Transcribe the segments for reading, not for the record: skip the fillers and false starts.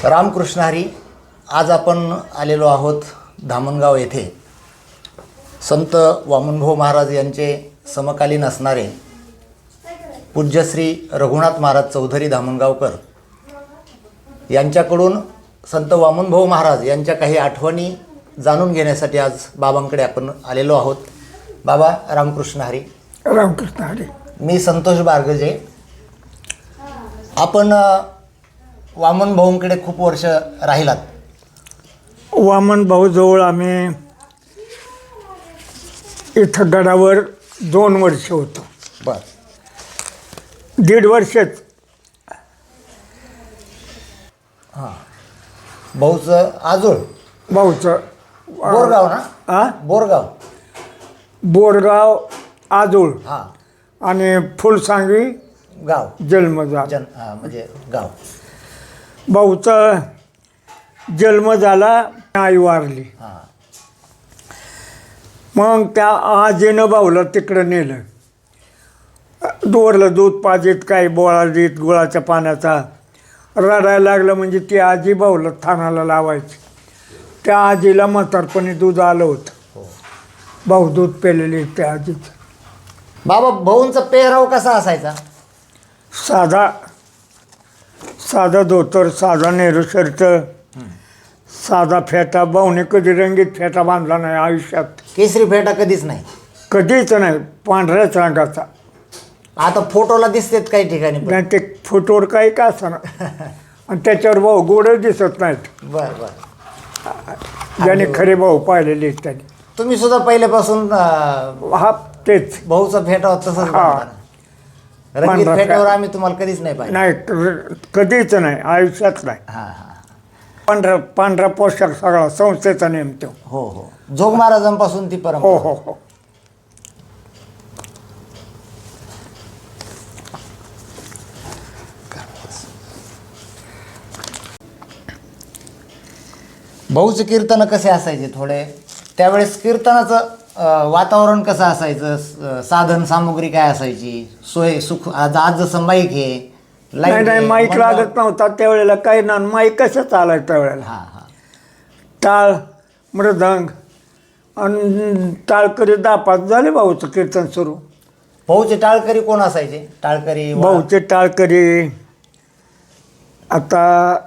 रामकृष्ण हरी. आज आपण आलेलो आहोत धामणगाव येथे संत वामनभाऊ महाराज यांचे समकालीन असणारे पूज्य श्री रघुनाथ महाराज चौधरी धामणगावकर यांच्याकडून संत वामनभाऊ महाराज यांच्या काही आठवणी जाणून घेण्यासाठी आज बाबांकडे आपण आलेलो आहोत. बाबा रामकृष्ण हरी. रामकृष्ण हरी. मी संतोष बारगजे. आपण वामनभाऊंकडे खूप वर्ष राहिलात. वामन भाऊजवळ आम्ही इथं गडावर 2 वर्ष होतो. बर. 1.5 वर्षच. हां. भाऊचं आजोळ भाऊचं बोरगाव ना? हा, बोरगाव. बोरगाव आजोळ हां. आणि फुलसांगवी गाव जन्म झाला. म्हणजे गाव. भाऊचा जन्म झाला, आई वारली. हां. मग त्या आजीनं भाऊला तिकडं नेलं. दोरलं दूध पाजीत, काही बोळा देत गुळाच्या पाण्याचा. रडायला लागलं म्हणजे ती आजी भाऊला थानाला लावायची. त्या आजीला म्हातारपणी दूध आलं होतं. हो. भाऊ दूध पेलेले त्या आजीचं. बाबा भाऊंचा पेहराव कसा असायचा? साधा साधा धोतर, साधा नेहरू शर्ट, साधा फेटा. भाऊने कधी रंगीत फेटा बांधला नाही आयुष्यात. केसरी फेटा कधीच नाही. कधीच नाही. पांढऱ्याच रंगाचा. आता फोटोला दिसतेत काही ठिकाणी पण. नाही ते फोटोवर काही का असणार. आणि त्याच्यावर भाऊ गोडच दिसत नाहीत. बर बर. ज्याने खरे भाऊ पाहिलेले आहेत त्यांनी. तुम्ही सुद्धा पहिल्यापासून हा तेच. भाऊचा फेटा तसंच हा. बांधता ना? रंगीत पांढरा फेट्यावर फेटा. आम्ही तुम्हाला कधीच नाही पाहिजे. नाही कधीच नाही आयुष्यात नाही. हां हां. पांढरा पोशाख सगळा संस्थेचा नेम तो. हो हो. जोग महाराजांपासून ती हो परंपरा. हो हो. भाऊचे कीर्तन कसे असायचे थोडे? त्यावेळेस कीर्तनाचं वातावरण कसं असायचं? साधन सामुग्री काय असायची? सोय सुख आज जसं माईक आहे, नाही लाईट नाही आहे, माईक मंडळ- लागत नव्हता त्यावेळेला. काही ना माईक कसं चालायचं त्यावेळेला. हां हां. टाळ, मृदंग आणि टाळकरी 10-5 झाले भाऊचं कीर्तन सुरू. भाऊचे टाळकरी कोण असायचे? टाळकरी भाऊचे टाळकरी आता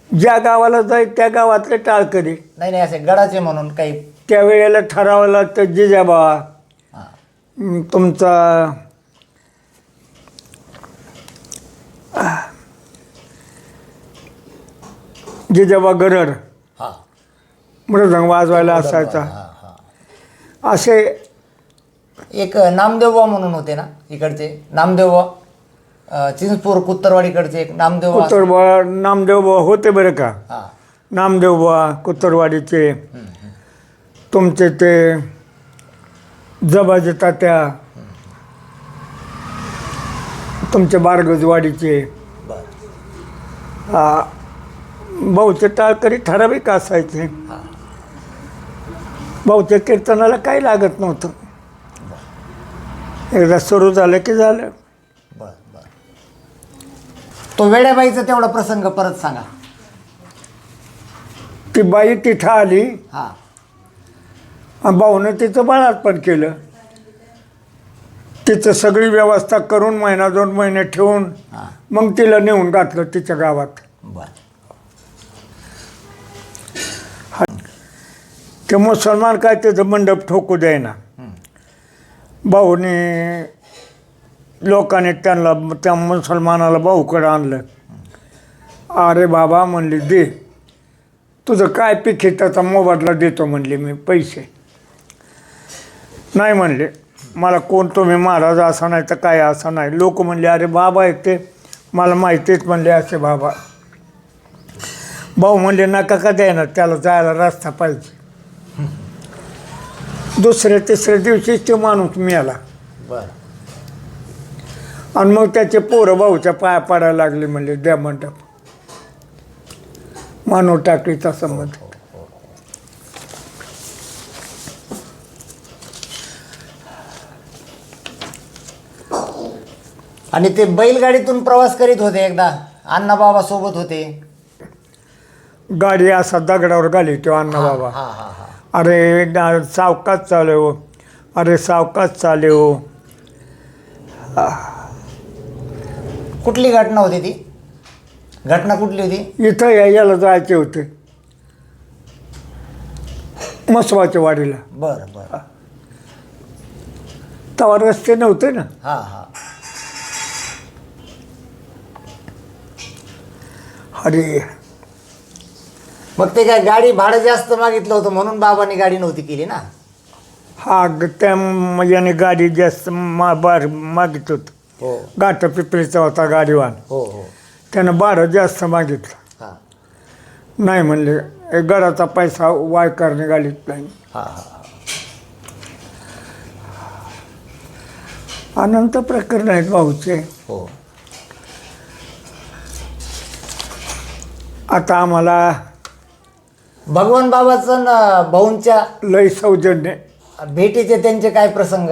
ज्या गावाला जाईल त्या गावातले टाळकरी. नाही नाही, असे गडाचे म्हणून काही. त्यावेळेला ठरावं लागतं जिजाबा, हां. तुमचा जिजाबा गरड हां. मृदंग वाजवायला असायचा. हां हां. असे एक नामदेवबा म्हणून होते ना इकडचे? नामदेवबा चिंचपूर कुत्तरवाडीकडचे एक नामदेवबा. कुत्तरबा नामदेवबा होते बरं का. हां. नामदेवबा कुत्तरवाडीचे. तुमचे ते जबाजी तात्या, तुमचे बारगजवाडीचे. बरं. भाऊचे टाळकरी ठराविक असायचे. भाऊच्या कीर्तनाला काही लागत नव्हतं. एकदा सुरू झालं की झालं. बरं बरं. तो वेड्याबाईचा तेवढा प्रसंग परत सांगा. ती बाई तिथं आली हां. आणि भाऊनं तिचं बाळातपण केलं. तिचं सगळी व्यवस्था करून 1-2 महिने ठेवून हां. मग तिला नेऊन घातलं तिच्या गावात. बरं. ते मुसलमान काय त्याचं मंडप ठोकू द्यायना. भाऊने लोकांनी त्यांना त्या मुसलमानाला भाऊकडं आणलं. अरे बाबा म्हणली दे, तुझं काय पीक आहे त्याचा मोबदला देतो म्हणले मी पैसे. नाही म्हणले मला कोण तुम्ही महाराज असा नाही तर काय असं नाही. लोक म्हणले अरे बाबा आहेत ते मला माहितीच म्हणले असे बाबा. भाऊ म्हणले नका का द्यायना, त्याला जायला रस्ता पाहिजे. दुसऱ्या तिसऱ्या दिवशीच ते माणूस मिळाला. बरं. आणि मग त्याचे पोरं भाऊच्या पाया पडायला लागले. म्हणले द्या मंडप. मानव टाकळीचा संबंध. आणि ते बैलगाडीतून प्रवास करीत होते एकदा अण्णाबाबा सोबत होते. गाडी असा दगडावर घाली तो अण्णा बाबा. हा हा हा. अरे सावकाश चाले हो, अरे सावकाश चाले हो. कुठली घटना होती ती? घटना कुठली होती? इथं यायला जायचे होते मसवाच्या वाडीला. बरं बरं. तेव्हा रस्ते नव्हते ना. हा हा. अरे मग ते काय गाडी भाडं जास्त मागितलं होतं म्हणून बाबांनी गाडी नव्हती केली ना. हा त्या याने गाडी जास्त मागित होत. हो गाठ पिपरीचा होता गाडीवान. हो हो. त्यानं भाडं जास्त मागितलं. हा नाही म्हणले हे घराचा पैसा वायकर निघालीत नाही. हा हा. अनंत प्रकरण आहेत भाऊचे. हो. आता आम्हाला भगवान बाबाचं भाऊंच्या लय सौजन्य. भेटीचे त्यांचे काय प्रसंग?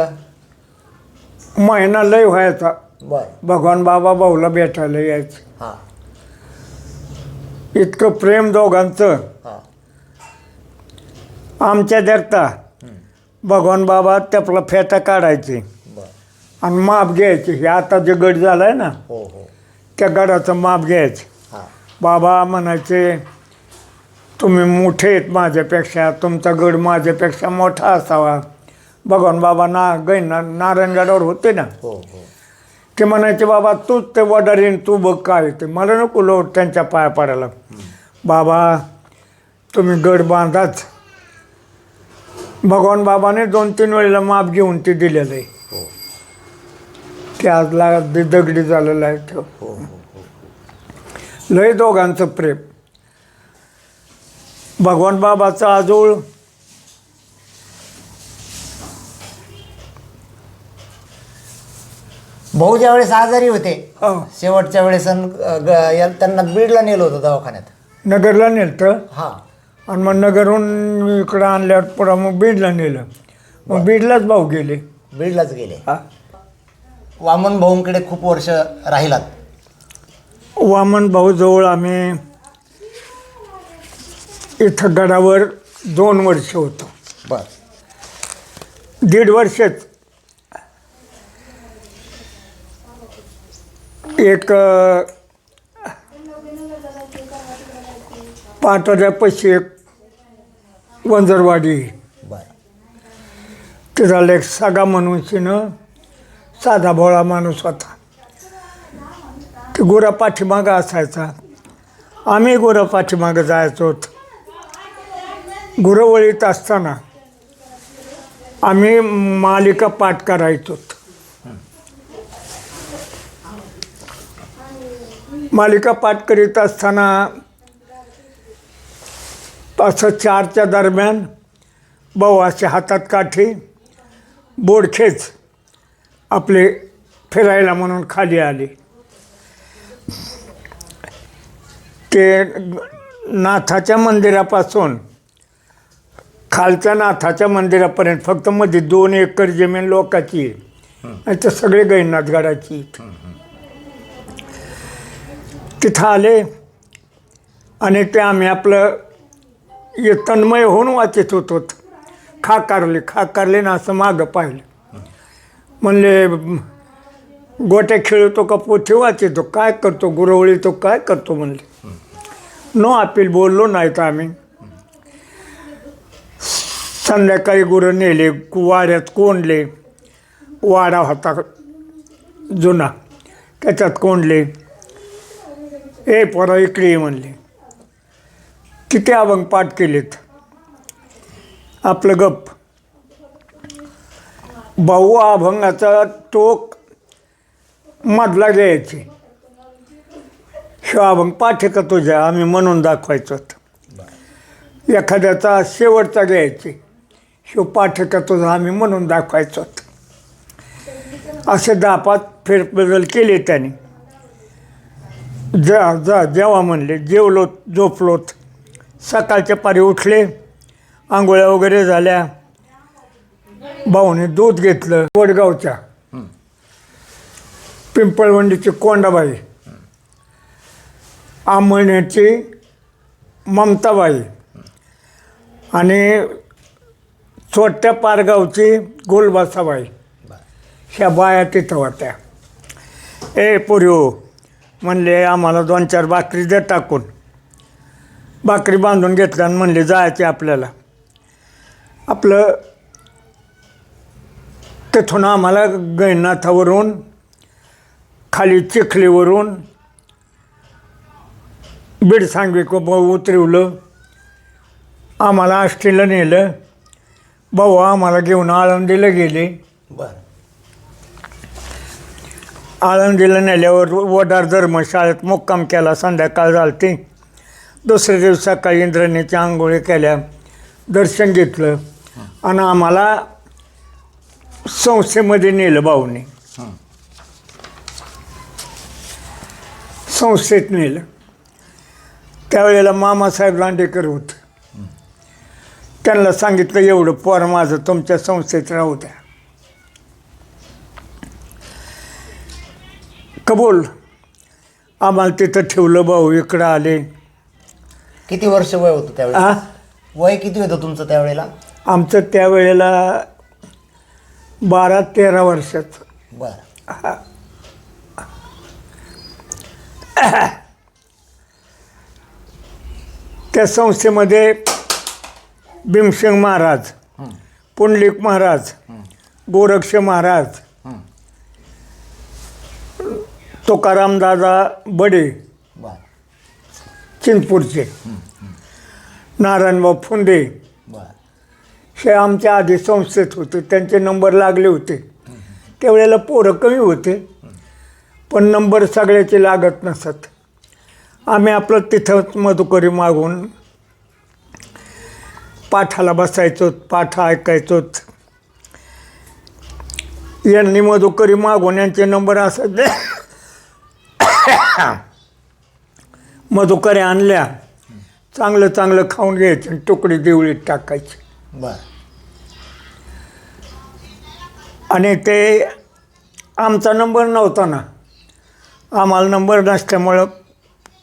महिना लय व्हायचा. बर. भगवान बाबा भाऊला भेटायला यायचे. हा इतकं प्रेम दोघांचं. हा. आमच्या देखता भगवान बाबा त्यापला फेटा काढायचे बर. आणि माप घ्यायचे. हे आता जे गड झालाय ना हो हो. त्या गडाचं माप घ्यायचे. हा बाबा म्हणायचे तुम्ही मोठे आहेत माझ्यापेक्षा, तुमचा गड माझ्यापेक्षा मोठा असावा. भगवान बाबा नारायणगडावर होते ना. हो हो. ते म्हणायचे बाबा तूच ते वडारीन तू बघ काय ते. मला नको लोट त्यांच्या पाया पडायला. बाबा तुम्ही गड बांधाच. भगवान बाबाने 2-3 वेळेला माप घेऊन ते दिलेलं आहे. हो ते आजला दगडी झालेलं आहे. तो हो हो. लय दोघांचं प्रेम. भगवान बाबाचं आजोळ भाऊ ज्या वेळेस आजारी होते हो, शेवटच्या वेळेस त्यांना बीडला नेलं होतं दवाखान्यात. नगरला नेलं. हा आणि मग नगरहून इकडं आणल्यावर पुढं मग बीडला नेलं. मग बीडलाच भाऊ गेले. बीडलाच गेले. हा. वामन भाऊंकडे खूप वर्ष राहिलात. वामन भाऊ जवळ आम्ही इथं गडावर 2 वर्ष होतो. बर. 1.5 वर्षच. एक पाटोऱ्यापाशी एक वंजरवाडी. बर. ते झालं एक सागा मनुष्यनं साधा भोळा माणूस होता. ते गोरा पाठीमागं असायचा. आम्ही गोरा पाठीमागं जायचो. गुरवळीत असताना आम्ही मालिका पाठ करायचो. मालिका पाठ करीत असताना असं 4च्या दरम्यान भाऊ असे हातात काठी बोडखेच आपले फिरायला म्हणून खाली आले. ते नाथाच्या मंदिरापासून खालच्या नाथाच्या मंदिरापर्यंत फक्त मध्ये 2 एकर जमीन लोकांची आहे. आणि ते सगळे गैनाथगडाची. तिथं आले आणि ते आम्ही आपलं तन्मय होऊन वाचत होतो. खाकारले ना असं मागं पाहिलं. म्हणले गोट्या खेळतो का पोथी वाचतो काय करतो गुरवळी तो काय करतो म्हणले. नो अपील बोललो नाही तर आम्ही. संध्याकाळी गुरं नेले वाड्यात कोंडले. वाडा होता जुना त्याच्यात कोंडले. ए पोरा इकडे ये म्हणले. किती अभंग पाठ केलेत. आपलं गप. भाऊ अभंगाचा टोक मधला घ्यायचे. शिव अभंग पाठ आहे का तुझ्या आम्ही म्हणून दाखवायचो. एखाद्याचा शेवटचा घ्यायचे. शिव पाठ आहे का तुझा आम्ही म्हणून दाखवायचो. असे 10-5 फेरबदल केले त्याने. जेव्हा म्हणले जेवलोत झोपलोत. सकाळच्या पारी उठले आंघोळ्या वगैरे झाल्या. भाऊने दूध घेतलं. वडगावच्या पिंपळवंडीची कोंडाबाई आंबण्याची ममताबाई आणि छोट्या पारगावची गोलबासाबाई, ह्या बाया तिथं होत्या. ए पोऱ्यो म्हणले आम्हाला 2-4 भाकरी द्या टाकून. भाकरी बांधून घेतल्या आणि म्हणले जायचे आपल्याला. आपलं तिथून आम्हाला गैनाथावरून खाली चिखलीवरून बीडसांगवी उतरवलं. आम्हाला आष्टीला नेलं. भाऊ आम्हाला घेऊन आळंदीला गेले. बरं. आळंदीला नेल्यावर वडार धर्मशाळेत मुक्काम केला. संध्याकाळ झालती. दुसऱ्या दिवशी सकाळी इंद्राणीच्या आंघोळी केल्या, दर्शन घेतलं आणि आम्हाला संस्थेमध्ये नेलं भाऊने. संस्थेत नेलं. त्यावेळेला मामासाहेब लांडेकर होते. त्यांना सांगितलं एवढं पोर माझं तुमच्या संस्थेत राहू द्या. कबूल. आम्हाला तिथं ठेवलं. भाऊ इकडं आले. किती वर्ष वय होतं त्यावेळेला? आ वय किती होतं तुमचं त्यावेळेला? आमचं त्यावेळेला 12-13 वर्षाचं. बरं. त्या संस्थेमध्ये भीमसिंग महाराज, पुंडलिक महाराज, गोरक्ष महाराज, तुकाराम दादा बडे बरं. चिंचपूरचे, नारायणभाऊ फुंदे, बरं. हे आमच्या आधी संस्थेत होते. त्यांचे नंबर लागले होते. त्यावेळेला पोरं कमी होते, पण नंबर सगळ्याचे लागत नसत. आम्ही आपलं तिथंच मधुकरी मागून पाठाला बसायचो, पाठ ऐकायचो. यांनी मधुकरी मागून यांचे नंबर असायचे. मधुकरी आणल्या, चांगलं चांगलं खाऊन घ्यायचं आणि तुकडी देवळीत टाकायची. बरं. आणि ते आमचा नंबर नव्हता ना, आम्हाला नंबर नसल्यामुळं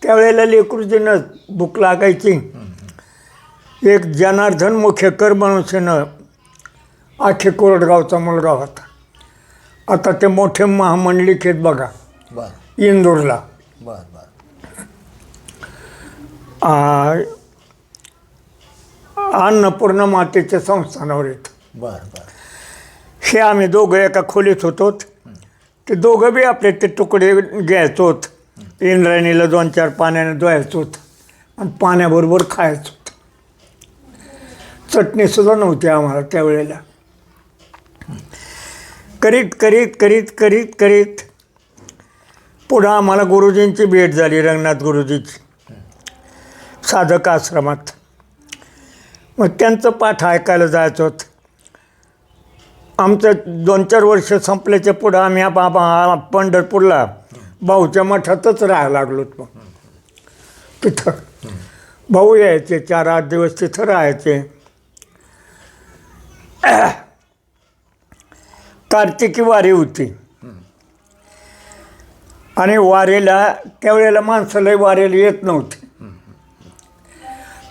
त्यावेळेला लेकरूजीनं भूक लागायची. एक जनार्दन मुखेकर म्हणून आखे कोरडगावचा मुलगा होता. आता ते मोठे महामंडलिक आहेत बघा बरं. इंदूरला. बरं. बरं. अन्नपूर्णा मातेच्या संस्थानावर येत. बरं. बरं. हे आम्ही दोघं एका खोलीत होतो. ते दोघं बी आपले ते तुकडे घ्यायचोत. इंद्रायणीला 2-4 पाण्याने धुवायचोत आणि पाण्याबरोबर खायचो. चटणीसुद्धा नव्हती आम्हाला त्यावेळेला. करीत करीत करीत करीत करीत पुढं आम्हाला गुरुजींची भेट झाली, रंगनाथ गुरुजीची, साधक आश्रमात. मग त्यांचं पाठ ऐकायला जायचो. आमचं 2-4 वर्ष संपल्याच्या पुढं आम्ही पंढरपूरला भाऊच्या मठातच राहायला लागलो. मग तिथं भाऊ यायचे, 4-8 दिवस तिथं राहायचे. कार्तिकी वारी होती आणि वारीला त्यावेळेला माणसाला वारीला येत नव्हते.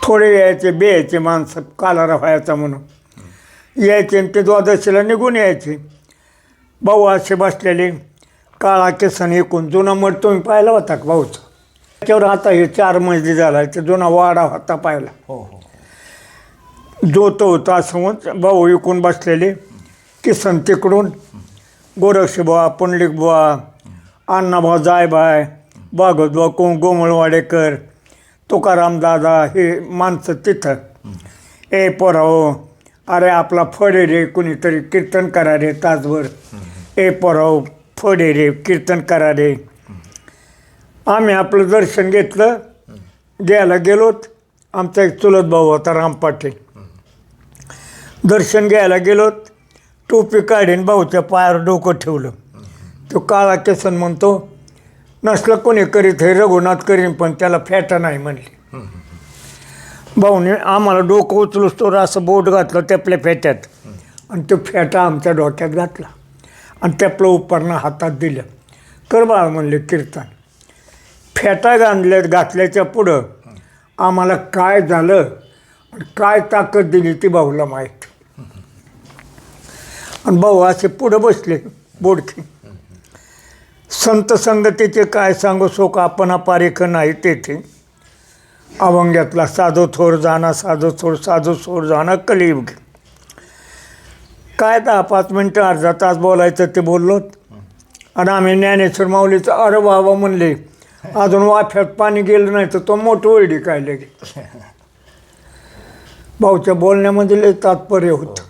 थोडे यायचे, बेयायचे माणसं, कालारा व्हायचा म्हणून यायचे आणि ते द्वादशीला निघून यायचे. भाऊ असे बसलेले, काळा केसन एकूण. जुना मठ तुम्ही पाहिला होता का भाऊचा? त्याच्यावर आता हे 4 मजली झाला. ते जुना वाडा होता पाहिला. हो. हो. जो तो होता असं भाऊ इकून बसलेले. किसन तिकडून, गोरक्षबुवा, पुंडलिक बुवा, अण्णाभाऊ जायबाय, भागवतभाऊ गोमळवाडेकर, तुकाराम दादा, हे माणसं तिथं. ए पोराओ, अरे आपला फडे रे, कुणीतरी कीर्तन करा रे तासभर. ए पोराओ, फडे रे, कीर्तन करा रे. आम्ही आपलं दर्शन घेतलं. घ्यायला गेलोत. आमचा एक चुलत भाऊ होता राम पाटील. दर्शन घ्यायला गेलोत. टोपी काढीन भाऊच्या पायावर डोकं ठेवलं. तो काळा केसन म्हणतो, नसलं कोणी करीत हे रघुनाथ करीन, पण त्याला फॅटा नाही म्हणली. भाऊने आम्हाला डोकं उचलूस तर असं बोट घातलं त्यापल्या फेट्यात आणि तो फेटा आमच्या डोक्यात घातला आणि त्यापलं उपरणं हातात दिलं. कर बाळ म्हणले कीर्तन. फेटा घातल्याच्या पुढं आम्हाला काय झालं आणि काय ताकद दिली ती भाऊला माहीत. आणि भाऊ असे पुढं बसले बोडके. संत संगतीचे काय सांगू शोक आपण पारेख नाही तेथे. अभंग्यातला साधो थोर जाणा साधो थोर जाणा कलियुग. काय 10-5 मिनटं अर्धा तास बोलायचं ते बोललोत. आणि आम्ही ज्ञानेश्वर माऊलीचं अरे बाबा म्हणले अजून वाफ्यात पाणी गेलं नाही तर तो मोठं वैडी काय लगे. भाऊच्या बोलण्यामध्ये लय तात्पर्य होतं.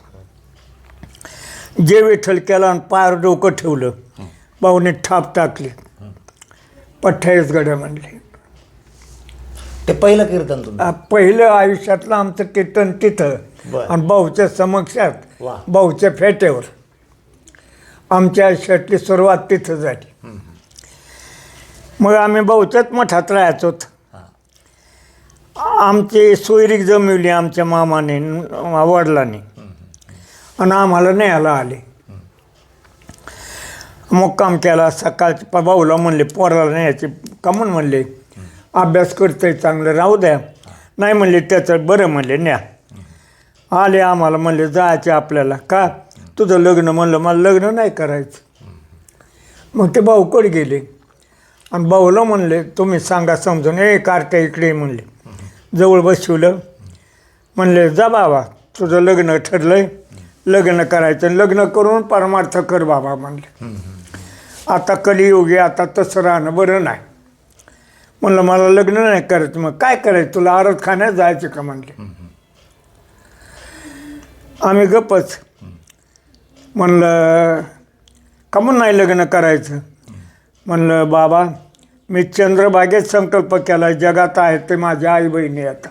जे विठ्ठल केला आणि पायावर डोकं ठेवलं भाऊने ठाप टाकली. पठ्ठावीस गड्या म्हणले. ते पहिलं कीर्तन तुम्ही? पहिलं आयुष्यातलं आमचं कीर्तन तिथं. बरं. आणि भाऊच्या समक्षात वा. भाऊच्या फेट्यावर आमच्या आयुष्यातली सुरुवात तिथं झाली. मग आम्ही भाऊच्याच मठात राहायचो. आमची सोयरीक जमवली आमच्या मामाने वडिलांनी आणि आम्हाला न्यायला आले. मुक्काम केला. सकाळची भाऊला म्हणले पोराला न्यायचे का म्हणून म्हणले अभ्यास करतोय चांगलं राहू द्या. नाही म्हणले त्याचं बरं म्हणले न्या. आले आम्हाला म्हणले जायचे आपल्याला. का तुझं लग्न? म्हणलं मला लग्न नाही करायचं. मग ते भाऊकडे गेले आणि भाऊला म्हणले तुम्ही सांगा समजून. कार्ट्या इकडे म्हणले. जवळ बसवलं. म्हणले जा बाबा तुझं लग्न ठरलंय लग्न करायचं. लग्न करून परमार्थ कर बाबा म्हणले. आता कलियुगी आता तसं राहणं बरं नाही. म्हणलं मला लग्न नाही करायचं. मग काय करायचं तुला आरत खाण्यात जायचं का म्हणले. आम्ही गप्पच. म्हणलं का म्हणून नाही लग्न करायचं. म्हणलं बाबा मी चंद्रभागेत संकल्प केला जगात आहे ते माझ्या आई बहिणी. आता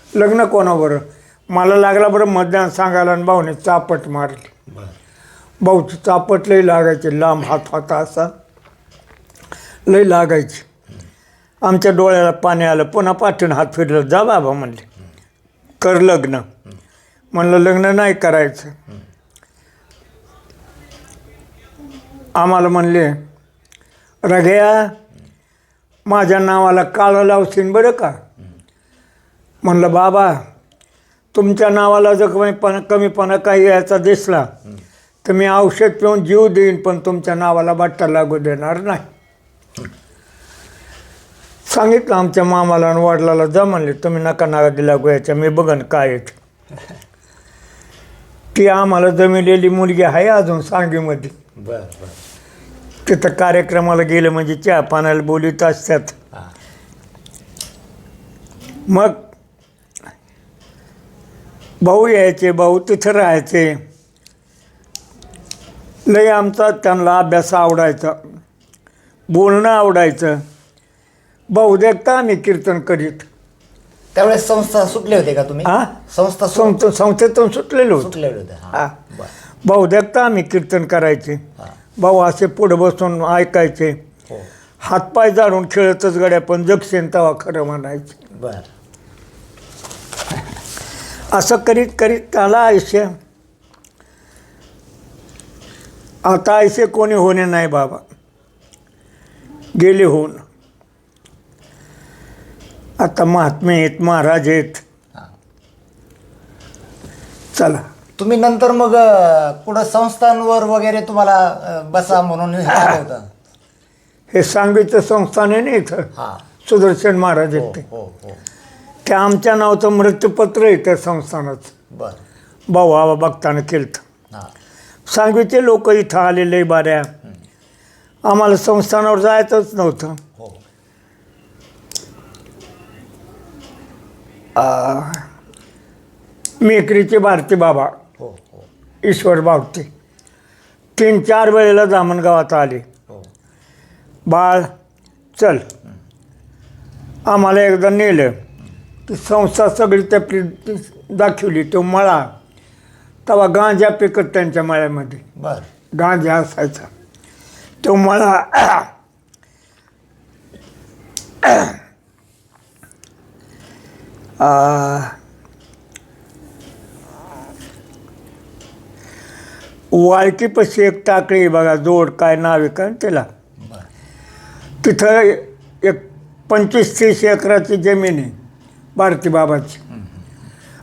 लग्न कोणाबरोबर? मला लागला बरं मतदान सांगायला आणि भाऊने चापट मारली. भाऊची चापट लई लागायची. लांब हात होता असा लई लागायची. आमच्या डोळ्याला पाणी आलं. पुन्हा पाठवून हात फिरलं. जा बाबा म्हणले कर लग्न. म्हणलं लग्न नाही करायचं. आम्हाला म्हणले रघ्या माझ्या नावाला काळं लावशील बरं का. म्हणलं बाबा तुमच्या नावाला जर कमीपणा काही याचा दिसला तर मी औषध पिऊन जीव देईन पण तुमच्या नावाला बट्टा लागू देणार नाही. सांगितलं आमच्या मामाला आणि वडिलाला जा म्हणले तुम्ही नका नागा लागू याच्या मी बघन काय येते. ती आम्हाला जमिलेली मुलगी आहे अजून सांगीमध्ये. बरं बरं. तिथं कार्यक्रमाला गेलं म्हणजे चहा पाण्याला बोलीत असतात. मग भाऊ यायचे. भाऊ तिथं राहायचे. लई आमचा त्यांना अभ्यास आवडायचा. बोलणं आवडायचं. भाऊ देखता आम्ही कीर्तन करीत. त्यावेळेस संस्था सुटले होते का तुम्ही? हा संस्था संस्थेतून सुटलेलो होतो. सुटलेले होते. हा भाऊ देखता आम्ही कीर्तन करायचे. भाऊ असे पुढं बसून ऐकायचे. हो. हातपाय जाळून खेळतच गड्या पण जगसेन तवा खरं म्हणायचे. बरं. असं करीत करीत त्याला आयुष्य. आता आयुष्य कोणी होणे नाही बाबा गेले होऊन. आता महात्मे आहेत महाराज आहेत. चला तुम्ही नंतर मग पुढं संस्थांवर वगैरे तुम्हाला बसा म्हणून हे आलं होतं? हे सांगलीचं संस्थान आहे ना इथं हां. सुदर्शन महाराज हो आहेत ते. हो हो. त्या आमच्या नावचं मृत्यूपत्र आहे त्या संस्थानाचं. बरं. भाऊ आबा बघताना केलं. हां. सांगलीचे लोक इथं आलेले बाऱ्या. आम्हाला संस्थानावर जायचंच नव्हतं. हो. मेकरीचे भारती बाबा हो हो ईश्वर बावते 3-4 वेळेला दामणगावात आले. हो. बाळ चल. आम्हाला एकदा नेलं. ती संस्था सगळी त्या दाखवली. तो मळा तेव्हा गांजा पिकत त्यांच्या मळ्यामध्ये. बरं. गांजा असायचा. तो मळा वाळकीपाशी एक टाकळी बघा जोड काय नाव आहे का त्याला. बरं. तिथं एक 25-30 एकराची जमीन आहे भारती बाबाची.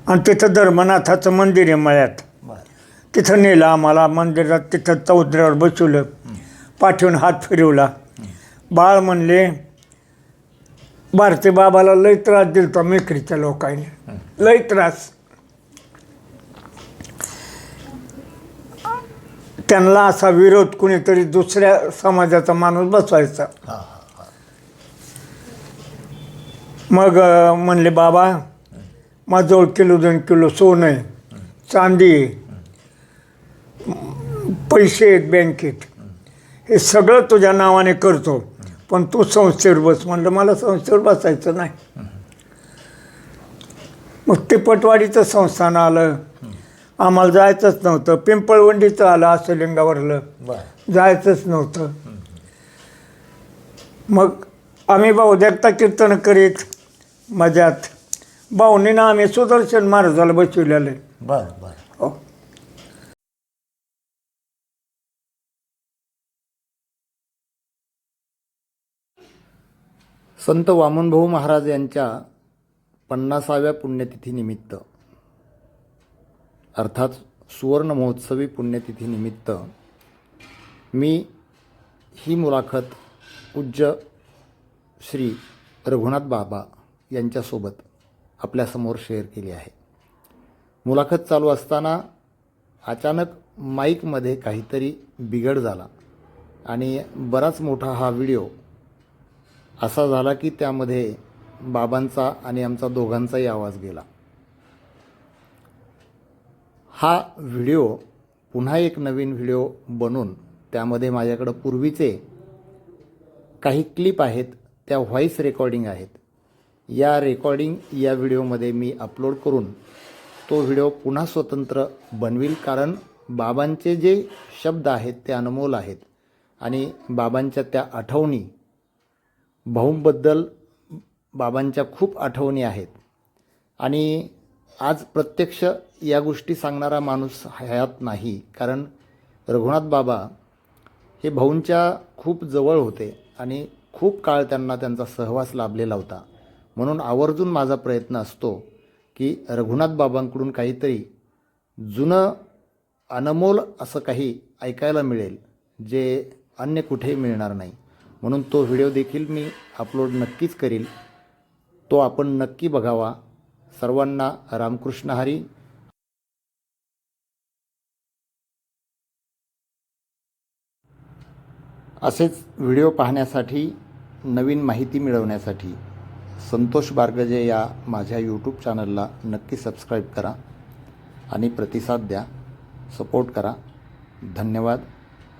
आणि तिथं धर्मनाथाचं मंदिर आहे मळ्यात. बरं. तिथं नेलं आम्हाला मंदिरात. तिथं चौधऱ्यावर बसवलं, पाठवून हात फिरवला. बाळ म्हणले भारती बाबाला लय त्रास दिलता मेकरीच्या लोकांनी, लय त्रास. त्यांना असा विरोध कुणीतरी दुसऱ्या समाजाचा माणूस बसवायचा. हां. मग म्हणले बाबा माझ्याजवळ किलो 2 किलो सोनं आहे, चांदी आहे, पैसे आहेत बँकेत, हे सगळं तुझ्या नावाने करतो, पण तू संस्थेवर बस. म्हणलं मला संस्थेवर बसायचं नाही. मग ते पटवाडीचं संस्थान आलं, आम्हाला जायचंच नव्हतं. पिंपळवंडीचं आलं आसलिंगावरलं, बरं. जायचंच नव्हतं. मग आम्ही भाऊ देखता कीर्तन करीत मजात भाऊनीनं आम्ही सुदर्शन महाराजाला बसविलेलं आहे. बरं. बरं. हो. संत वामनभाऊ महाराज यांच्या 50व्या पुण्यतिथीनिमित्त, अर्थात सुवर्ण महोत्सवी पुण्यतिथीनिमित्त मी ही मुलाखत पूज्य श्री रघुनाथ बाबा यांच्यासोबत आपल्यासमोर शेअर केली आहे. मुलाखत चालू असताना अचानक माईकमध्ये काहीतरी बिघड झाला आणि बराच मोठा हा व्हिडिओ असा झाला की त्यामध्ये बाबांचा आणि आमचा दोघांचाही आवाज गेला. हा व्हिडिओ पुन्हा एक नवीन व्हिडिओ बनवून त्यामध्ये माझ्याकडं पूर्वीचे काही क्लिप आहेत, त्या व्हॉईस रेकॉर्डिंग आहेत. या रेकॉर्डिंग या व्हिडिओमध्ये मी अपलोड करून तो व्हिडिओ पुन्हा स्वतंत्र बनवील, कारण बाबांचे जे शब्द आहेत ते अनमोल आहेत आणि बाबांच्या त्या आठवणी, भाऊंबद्दल बाबांच्या खूप आठवणी आहेत. आणि आज प्रत्यक्ष या गोष्टी सांगणारा माणूस हयात नाही, कारण रघुनाथ बाबा हे भाऊंच्या खूप जवळ होते आणि खूप काळ त्यांना त्यांचा सहवास लाभलेला होता. म्हणून आवर्जून माझा प्रयत्न असतो की रघुनाथ बाबांकडून काहीतरी जुनं अनमोल असं काही ऐकायला मिळेल जे अन्य कुठेही मिळणार नाही. म्हणून तो व्हिडिओ देखील मी अपलोड नक्कीच करील, तो आपण नक्की बघावा. सर्वांना रामकृष्ण हरी. असेच व्हिडिओ पाहण्यासाठी, नवीन माहिती मिळवण्यासाठी संतोष बारगजे या माझ्या यूट्यूब चॅनलला नक्की सबस्क्राईब करा आणि प्रतिसाद द्या, सपोर्ट करा. धन्यवाद.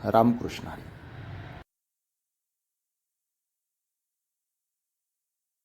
रामकृष्ण हरी.